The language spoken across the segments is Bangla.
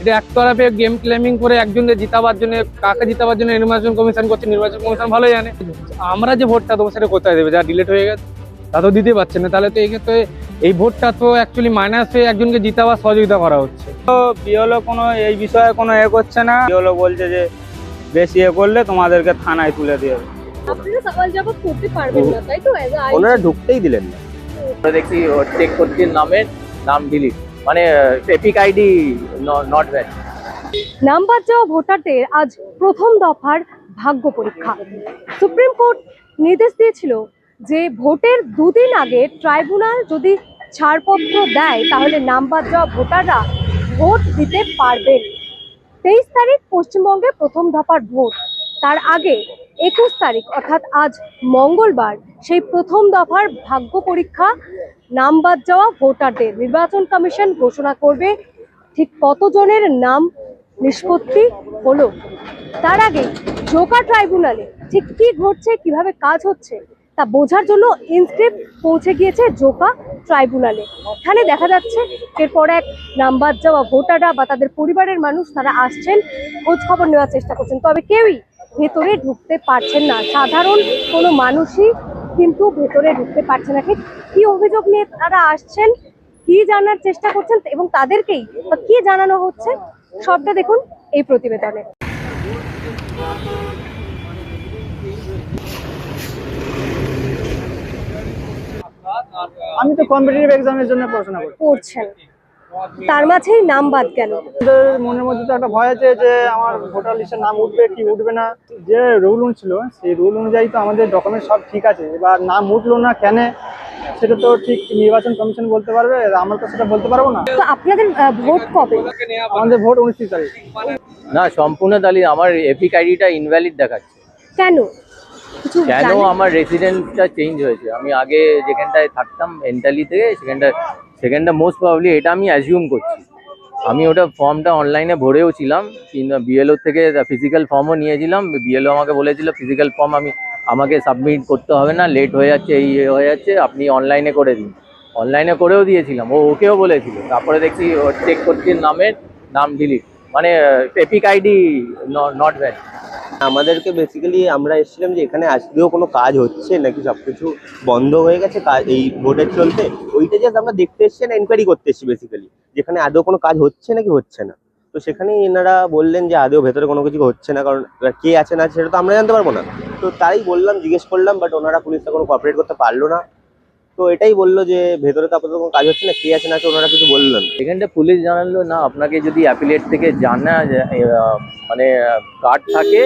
এটা একতরফে গেম ক্লেমিং করে একজনকে জিতাবার জন্য, কাকে জিতাবার জন্য নির্বাচন কমিশন করছে। নির্বাচন কমিশন ভালোই জানে আমরা যে ভোটটা দেবো সেটা কোথায় দেবে, যা ডিলিট হয়ে গেছে তা তো দিতে পারছে না। তাহলে তো এই ক্ষেত্রে এই ভোটটা তো অ্যাকচুয়ালি মাইনাস হয়ে একজনকে জিতাবার সহযোগিতা করা হচ্ছে। তো বিএলও কোনো এই বিষয়ে কোনো করছে না। বিএলও বলছে যে বেশি করলে তোমাদেরকে থানায় তুলে দিয়ে দেবে। আপনারা সওয়াল জবাব করতে পারবেন না, তাই তো? ওনারা ঢুকতেই দিলেন না। আমরা দেখছি চেক করছি নামের নাম ডিলিট, মানে এপিক আইডি নট ভ্যালিড। নাম বাদ যাওয়া ভোটারদের আজ প্রথম দফার ভাগ্য পরীক্ষা। সুপ্রিম কোর্ট নির্দেশ দিয়েছিল যে ভোটের দুদিন আগে ট্রাইব্যুনাল যদি ছাড়পত্র দেয় তাহলে নাম বাদ যাওয়া ভোটাররা ভোট দিতে পারবেন। 23 তারিখ পশ্চিমবঙ্গে প্রথম দফার ভোট, তার আগে 21 তারিখ অর্থাৎ আজ মঙ্গলবার সেই প্রথম দফার ভাগ্য পরীক্ষা নাম বাদ যাওয়া ভোটারদের। নির্বাচন কমিশন ঘোষণা করবে ঠিক কতজনের নাম নিষ্পত্তি হলো। তার আগে জোকা ট্রাইব্যুনালে ঠিক কি ঘটছে, কিভাবে কাজ হচ্ছে তা বোঝার জন্য ইনস্ক্রিপ্ট পৌঁছে গিয়েছে জোকা ট্রাইব্যুনালে। এখানে দেখা যাচ্ছে এরপর এক নাম বাদ যাওয়া ভোটাররা বা তাদের পরিবারের মানুষ তারা আসছেন, খোঁজ খবর নেওয়ার চেষ্টা করছেন, তবে কেউই ভেতরে ঢুকতে পারছেন না। সাধারণ কোনো মানুষই কিন্তু ভেতরে ঢুকতে পারছে না। ঠিক কি অভিযোগ নিয়ে তারা আসছেন, কি জানার চেষ্টা করছেন এবং তাদেরকেই বা কি জানানো হচ্ছে সবটা দেখুন এই প্রতিবেদনে। আমি তো কম্পিটিটিভ এক্সামের জন্য পড়াশোনা করছেন, তার মাঝেই নাম বাদ গেল। মনের মধ্যে তো একটা ভয় আছে যে আমার ভোটার লিস্টে নাম উঠবে কি উঠবে না। যে রুল ছিল সেই রুল অনুযায়ী তো আমাদের ডকুমেন্ট সব ঠিক আছে, এবার নাম উঠলো না কেন সেটা তো ঠিক নির্বাচন কমিশন বলতে পারবে, আমরা তো সেটা বলতে পারবো না। তো আপনাদের ভোট কবে? আমাদের ভোট 29 তারিখ। না, সম্পূর্ণ তাহলে আমার এপিক আইডিটা ইনভ্যালিড দেখাচ্ছে। কেন কিছু কেন? জানেন? আমার রেসিডেন্সটা চেঞ্জ হয়েছে। আমি আগে যেখানটায় থাকতাম এন্টালি থেকে সেখানটা মোস্ট প্রবাবলি, এটা আমি অ্যাজিউম করছি। আমি ওটা ফর্মটা অনলাইনে ভরেও ছিলাম, কিন্তু বিএলও থেকে ফিজিক্যাল ফর্মও নিয়েছিলাম। বিএলও আমাকে বলেছিল ফিজিক্যাল ফর্ম আমাকে সাবমিট করতে হবে না, লেট হয়ে যাচ্ছে, এই হয়ে যাচ্ছে, আপনি অনলাইনে করে দিন। অনলাইনে করেও দিয়েছিলাম, ওকেও বলেছিল। তারপরে দেখছি চেক করছি নামের নাম ডিলিট, মানে এপিক আইডি নট ভ্যালিড। আমাদেরকে বেসিক্যালি আমরা এসেছিলাম যে এখানে আজকেও কোনো কাজ হচ্ছে নাকি সবকিছু বন্ধ হয়ে গেছে কাজ এই ভোটের চলতে, ওইটা জাস্ট আমরা দেখতে এসেছি না এনকোয়ারি করতে এসেছি বেসিক্যালি, যেখানে আদৌ কোনো কাজ হচ্ছে নাকি হচ্ছে না। তো সেখানে এনারা বললেন যে আদৌ ভেতরে কোনো কিছু হচ্ছে না, কারণ এবার কে আছে না সেটা তো আমরা জানতে পারবো না। তো তাই বললাম, জিজ্ঞেস করলাম, বাট ওনারা পুলিশটা কোনো কোঅপারেট করতে পারলো না। তো এটাই বললো যে ভেতরে তো আপাতত কোনো কাজ হচ্ছে না, কে আছে না আছে ওনারা কিছু বললেন। এখানটা পুলিশ জানালো না, আপনাকে যদি অ্যাপিলেট থেকে জানা মানে কার্ড থাকে,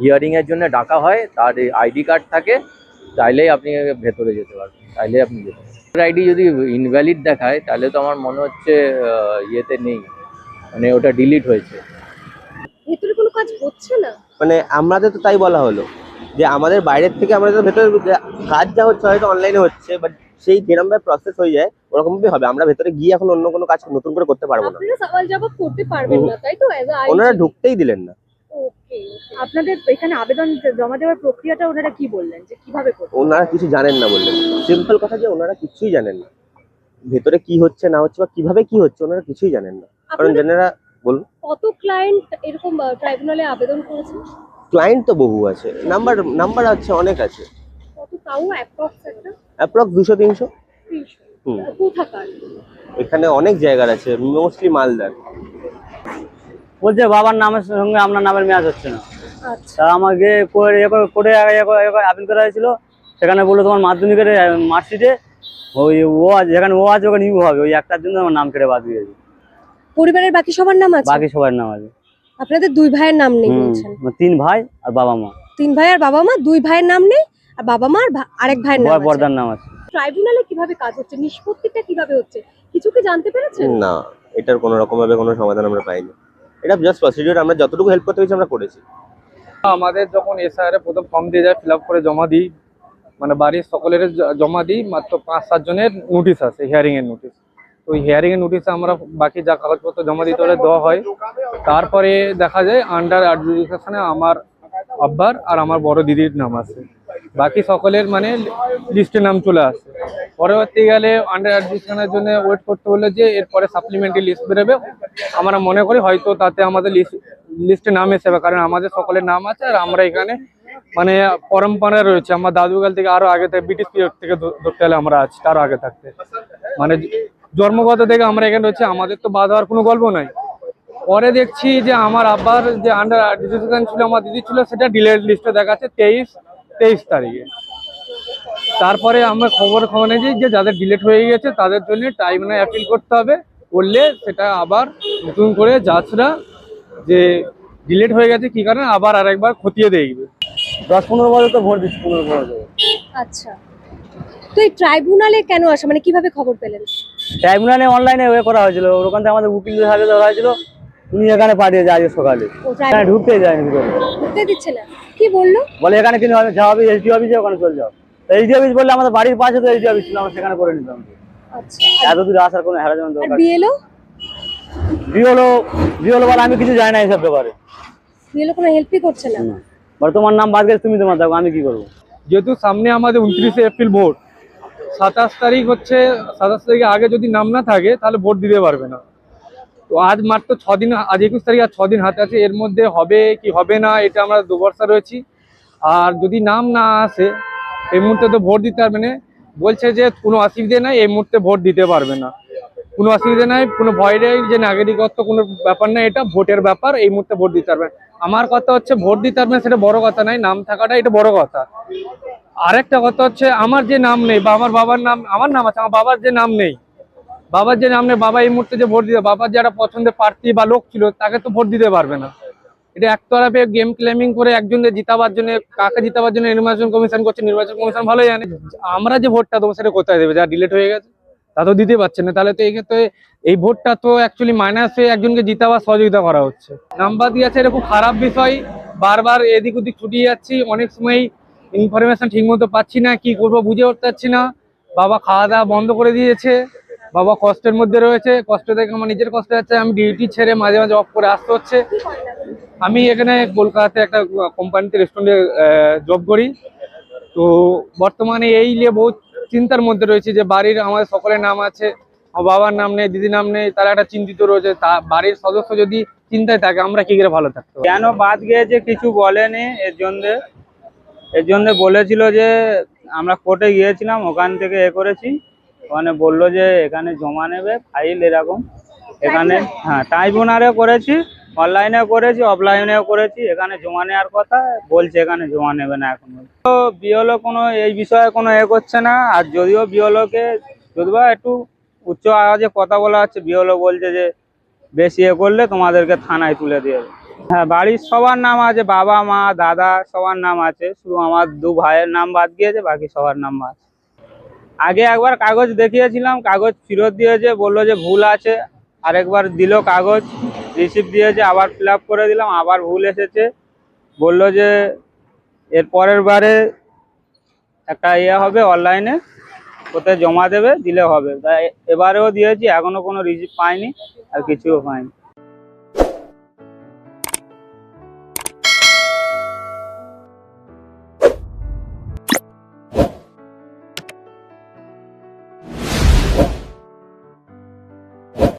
হিয়ারিং এর জন্য ডাকা হয়, তার আইডি কার্ড থাকে, তাইলেই আপনি ভেতরে যেতে পারবেন, তাইলেই আপনি যেতে পারবেন। আইডি যদি ইনভ্যালিড দেখায় তাহলে তো আমার মনে হচ্ছে ইয়েতে নেই, মানে ওটা ডিলিট হয়েছে। ভেতরে কোনো কাজ হচ্ছে না, মানে আমাদের তো তাই বলা হলো যে আমাদের বাইরের থেকে আমাদের ভেতরে কাজ যা হচ্ছে হয়তো অনলাইনে হচ্ছে, বাট সেই যেরকম প্রসেস হয়ে যায় ওরকম ভাবে হবে। আমরা ভেতরে গিয়ে এখন অন্য কোনো কাজ নতুন করে করতে পারবো না। আপনারা সওয়াল জবাব করতে পারবেন না, তাই তো? ওনারা ঢুকতেই দিলেন না। ওকে, আপনাদের এখানে আবেদন জমা দেওয়ার প্রক্রিয়াটা ওনারা কি বললেন যে কিভাবে করবেন? ওনারা কিছু জানেন না বললেন, সিম্পল কথা যে ওনারা কিছুই জানেন না ভেতরে কি হচ্ছে না হচ্ছে বা কিভাবে কি হচ্ছে, ওনারা কিছুই জানেন না। কারণ জেনারা বলুন, কত ক্লায়েন্ট এরকম ট্রাইব্যুনালে আবেদন করেছেন? ক্লায়েন্ট তো বহু আছে, নাম্বার আছে, অনেক আছে। কত তাও অ্যাপ্রক্স একটা? অ্যাপ্রক্স 200-300। 300 কোথাকার? এখানে অনেক জায়গার আছে, মোস্টলি মালদার। বলছে বাবার নামের সঙ্গে আপনার নামের ম্যাচ হচ্ছে না। আচ্ছা, তা আমাকে কোর্টে আপিল করা হয়েছিল, সেখানে বললো তোমার মাধ্যমিকের মার্কশিটে ওই ও আছে, যেখানে ও আছে ওখানে ইউ হবে, ওই একটার জন্য আমার নাম কেটে বাদ দিয়েছে। পরিবারের বাকি সবার নাম আছে? বাকি সবার নাম আছে। আপনাদের দুই ভাইয়ের নাম নেই বলছেন? 3 ভাই আর বাবা মা। 3 ভাই আর বাবা মা, 2 ভাইয়ের নাম নেই আর বাবা মা আর আরেক ভাইয়ের নাম আছে। বড়দার নাম আছে। ট্রাইব্যুনালে কিভাবে কাজ হচ্ছে, নিষ্পত্তিটা কিভাবে হচ্ছে, কিছু কি জানতে পেরেছেন? না, এটার কোনো রকম ভাবে কোনো সমাধান আমরা পাইনি। এটা জাস্ট প্রসিডিউর, আমরা যতটুকু হেল্প করতে পেরেছি আমরা করেছি। আমাদের যখন এসআইআর এ প্রথম ফর্ম দিয়ে যায়, ফিল আপ করে জমা দিই, মানে বাড়ির সকলের জমা দিই, মাত্র 5-7 জনের নোটিশ আছে, হিয়ারিং এর নোটিশ। তো ওই হিয়ারিং এর নোটিশে আমরা বাকি যা কাগজপত্র জমা দিতে হলে দেওয়া হয়। তারপরে দেখা যায় আন্ডার অ্যাডজুডিকেশনে আমার আব্বার আর আমার বড় দিদির নাম আছে। বাকি সকলের মানে লিস্টে নাম চলে আসে। পরবর্তীকালে আন্ডার অ্যাডমিশনের জন্য ওয়েট করতে বললো যে এরপরে সাপ্লিমেন্টারি লিস্ট বেরোবে। আমরা মনে করি হয়তো তাতে আমাদের লিস্টে নাম এসে যাবে, কারণ আমাদের সকলের নাম আছে। আর আমরা এখানে মানে পরম্পরা রয়েছে, আমার দাদুকাল থেকে আরো আগে থেকে ব্রিটিশ পিরিয়ড থেকে ধরতে গেলে আমরা আছি তারও আগে থাকতে, মানে জন্মগত থেকে আমরা এখানে রয়েছে। আমাদের তো বাদ হওয়ার কোনো গল্প নাই। পরে দেখছি যে আমার আব্বার যে আন্ডার ডিসিশন ছিল, আমার দিদি ছিল, সেটা ডিলেট লিস্টে দেখাচ্ছে 23 তারিখে। তারপরে আমরা খবর নিয়েছি যে যাদের ডিলেট হয়ে গেছে তাদের জন্য ট্রাইব্যুনালে অ্যাপিল করতে হবে, করলে সেটা আবার নতুন করে জাজরা যে ডিলেট হয়ে গেছে কি কারণে আবার আরেকবার খতিয়ে দেখবে। 10-15 বছর তো ভোট দিচ্ছি, 15 বছর। আচ্ছা, তো এই ট্রাইব্যুনালে কেন আসা, মানে কিভাবে খবর পেলেন? ট্রাইব্যুনালে অনলাইনে ওয়ে করা হয়েছিল, ওখান থেকে আমাদের উকিল সাথে ধরা হয়েছিল, উনি এখানে পাঠিয়েছে আজকে সকালে। ও ট্রাইব্যুনালে ঢুকতে যায়নি ভিতরে, ঢুকতে দিচ্ছে না, কি বললো? বলে এখানে কিন্তু যাওয়া এসডি অফিসে, ওখানে চলে যাও। এসডি অফিস বললে আমাদের বাড়ির পাশে তো এসডি অফিস ছিল, আমরা সেখানে করে নিতাম। আচ্ছা, এত দূর আসার কোনো হ্যারাসমেন্ট আর দরকার। বিএলও বিওলো বলে আমি কিছু জানি না এইসব ব্যাপারে। বিএলও কোনো হেল্পই করছে না। বলে তোমার নাম বাদ গেছে, তুমি তোমার দেখো, আমি কি করবো। যেহেতু সামনে আমাদের 29শে এপ্রিল ভোট, 27 তারিখ হচ্ছে, 27 তারিখে আগে যদি নাম না থাকে তাহলে ভোট দিতে পারবে না। তো আজ মাত্র 6 দিন, আজ 21 তারিখ, আর 6 দিন হাতে আছে। এর মধ্যে হবে কি হবে না এটা আমরা দুবর্ষা রয়েছি। আর যদি নাম না আসে এই মুহূর্তে তো ভোট দিতে পারবে না। বলছে যে কোনো অসুবিধে নাই, এই মুহূর্তে ভোট দিতে পারবে না, কোনো অসুবিধা নাই, কোনো ভয় নেই, যে নাগরিকত্ব কোনো ব্যাপার নাই, এটা ভোটের ব্যাপার, এই মুহূর্তে ভোট দিতে পারবেন। আমার কথা হচ্ছে ভোট দিতে পারবেন সেটা বড় কথা নাই, নাম থাকাটা এটা বড় কথা। আরেকটা কথা হচ্ছে আমার যে নাম নেই বা আমার বাবার নাম, আমার নাম আছে, আমার বাবার যে নাম নেই, বাবা এই মুহূর্তে যে ভোট দিতে, বাবার যারা পছন্দের প্রার্থী বা লোক ছিল তাকে তো ভোট দিতে পারবে না। এটা একতরফে গেম ক্লেমিং করে একজনকে জিতাবার জন্য, কাকে জিতাবার জন্য নির্বাচন কমিশন করছে। নির্বাচন কমিশন ভালোই জানে আমরা যে ভোটটা দেবো সেটা কোথায় দেবে, যা ডিলেট হয়ে গেছে তা তো দিতে পারছে না। তাহলে তো এই ক্ষেত্রে এই ভোটটা তো অ্যাকচুয়ালি মাইনাস হয়ে একজনকে জিতাবার সহযোগিতা করা হচ্ছে। নাম্বার দিয়েছে, এটা খুব খারাপ বিষয়। বারবার এদিক ওদিক ছুটিয়ে যাচ্ছি, অনেক সময় ইনফরমেশন ঠিক মতো পাচ্ছি না, কি করবো বুঝে উঠতে পারছি না। বাবা খাওয়া দাওয়া বন্ধ করে দিয়েছে, বাবা কষ্টের মধ্যে রয়েছে, কষ্ট থেকে আমার নিজের কষ্ট যাচ্ছে। আমি ডিউটি ছেড়ে মাঝে মাঝে অফ করে আসতে হচ্ছে। আমি এখানে কলকাতাতে একটা কোম্পানিতে রেস্টুরেন্টে জব করি। তো বর্তমানে এই নিয়ে বহুত চিন্তার মধ্যে রয়েছে যে বাড়ির আমাদের সকলের নাম আছে, আমার বাবার নাম নেই, দিদির নাম নেই, তারা একটা চিন্তিত রয়েছে। তা বাড়ির সদস্য যদি চিন্তায় থাকে আমরা কি করে ভালো থাকতে পারি? কেন বাদ গিয়েছে কিছু বলেনি, এর জন্য বলেছিল যে আমরা কোর্টে গিয়েছিলাম, ওখান থেকে করেছি, ওখানে বললো যে এখানে জমা নেবে ফাইল এরকম। এখানে হ্যাঁ ট্রাইব্যুনালে করেছি, অনলাইনে করেছি, অফলাইনেও করেছি। এখানে জমা নেওয়ার কথা বলছে, এখানে জমা নেবে না এখন। তো বিওলো কোনো এই বিষয়ে কোনো করছে না। আর যদিও বিওলোকে যদিও একটু উচ্চ আওয়াজে কথা বলা হচ্ছে, বিওলো বলছে যে বেশি করলে তোমাদেরকে থানায় তুলে দিয়ে দেবে। হ্যাঁ, বাড়ির সবার নাম আছে, বাবা মা দাদা সবার নাম আছে, শুধু আমার 2 ভাইয়ের নাম বাদ গিয়েছে, বাকি সবার নাম আছে। আগে একবার কাগজ দেখিয়েছিলাম, কাগজ ফেরত দিয়েছে, বললো যে ভুল আছে। আরেকবার দিল কাগজ, রিসিপ্ট দিয়েছে, আবার ফিল আপ করে দিলাম, আবার ভুল এসেছে। বললো যে এর পরের বারে একটা হবে অনলাইনে, ওতে জমা দেবে, দিলে হবে। তাই এবারেও দিয়েছি, এখনো কোনো রিসিপ্ট পাইনি আর কিছুও পাইনি।